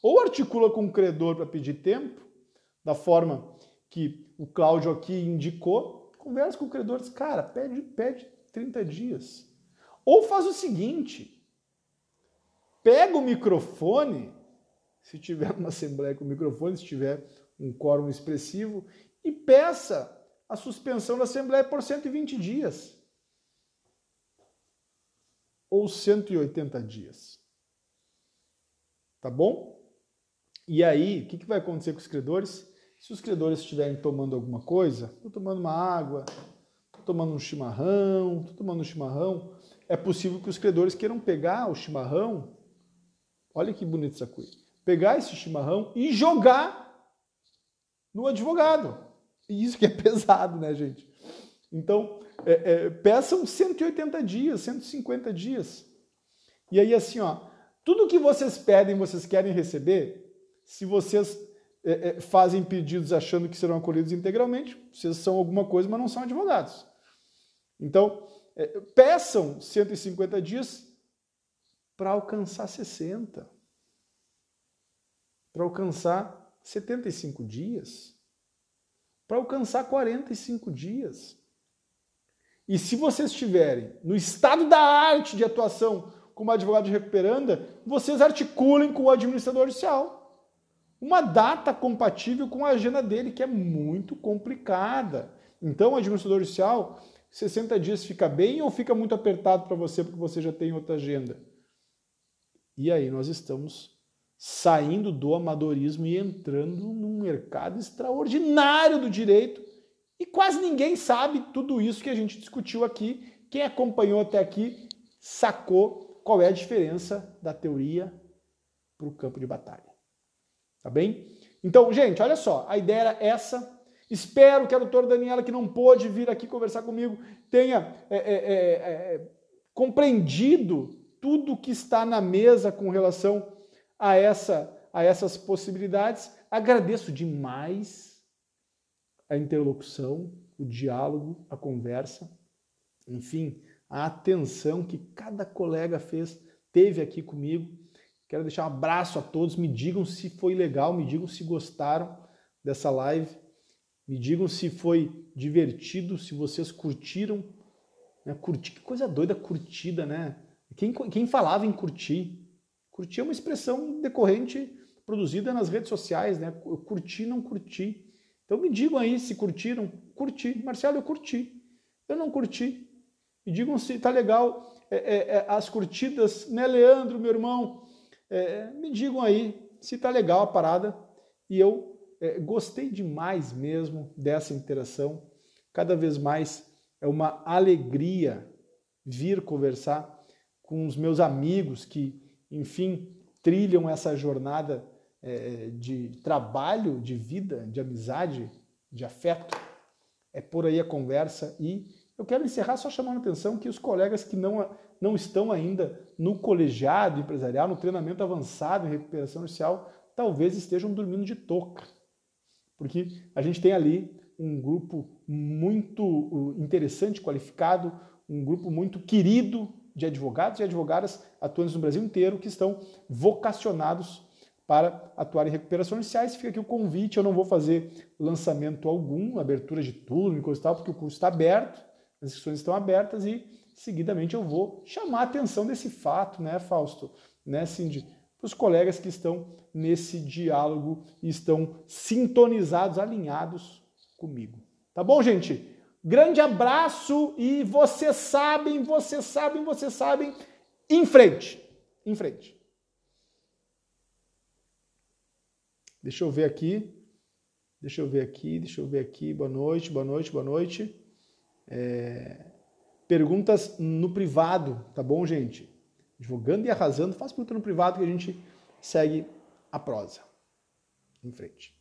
Ou articula com o credor para pedir tempo, da forma que o Cláudio aqui indicou, conversa com o credor, diz, cara, pede 30 dias. Ou faz o seguinte, pega o microfone, se tiver uma assembleia com microfone, se tiver um quórum expressivo, e peça a suspensão da assembleia por 120 dias. Ou 180 dias. Tá bom? E aí, o que vai acontecer com os credores? Se os credores estiverem tomando alguma coisa, estou tomando uma água, estou tomando um chimarrão, é possível que os credores queiram pegar o chimarrão, olha que bonito isso aqui, pegar esse chimarrão e jogar no advogado. E isso que é pesado, né, gente? Então, peçam 180 dias, 150 dias. E aí, assim, tudo que vocês pedem, vocês querem receber, se vocês fazem pedidos achando que serão acolhidos integralmente, vocês são alguma coisa, mas não são advogados. Então, peçam 150 dias para alcançar 60. Para alcançar 75 dias. Para alcançar 45 dias. E se vocês estiverem no estado da arte de atuação como advogado de recuperanda, vocês articulem com o administrador judicial uma data compatível com a agenda dele, que é muito complicada. Então, o administrador judicial, 60 dias fica bem ou fica muito apertado para você porque você já tem outra agenda? E aí nós estamos saindo do amadorismo e entrando num mercado extraordinário do direito e quase ninguém sabe tudo isso que a gente discutiu aqui. Quem acompanhou até aqui sacou qual é a diferença da teoria para o campo de batalha. Tá bem? Então, gente, olha só, a ideia era essa. Espero que a doutora Daniela, que não pôde vir aqui conversar comigo, tenha compreendido tudo que está na mesa com relação a essas possibilidades. Agradeço demais a interlocução, o diálogo, a conversa, enfim, a atenção que cada colega teve aqui comigo. Quero deixar um abraço a todos, me digam se foi legal, me digam se gostaram dessa live, me digam se foi divertido, se vocês curtiram. Né? Que coisa doida curtida, né? Quem falava em curtir? Curtir é uma expressão decorrente produzida nas redes sociais, né? Eu curti, não curti. Então me digam aí se curtiram. Curti. Marcelo, eu curti. Eu não curti. Me digam se tá legal as curtidas, né, Leandro, meu irmão? Me digam aí se tá legal a parada. E eu gostei demais mesmo dessa interação. Cada vez mais é uma alegria vir conversar com os meus amigos que, enfim, trilham essa jornada de trabalho, de vida, de amizade, de afeto. É por aí a conversa e eu quero encerrar só chamando a atenção que os colegas que não estão ainda no colegiado empresarial, no treinamento avançado em recuperação judicial, talvez estejam dormindo de touca. Porque a gente tem ali um grupo muito interessante, qualificado, um grupo muito querido de advogados e advogadas atuantes no Brasil inteiro que estão vocacionados para atuar em recuperações judiciais. Fica aqui o convite, eu não vou fazer lançamento algum, abertura de turno e coisa e tal, porque o curso está aberto, as inscrições estão abertas e, seguidamente, eu vou chamar a atenção desse fato, né, Fausto, né, Cindy, para os colegas que estão nesse diálogo e estão sintonizados, alinhados comigo. Tá bom, gente? Grande abraço e vocês sabem, em frente, em frente. Deixa eu ver aqui, boa noite. Perguntas no privado, tá bom, gente? Advogando e arrasando, faz pergunta no privado que a gente segue a prosa. Em frente.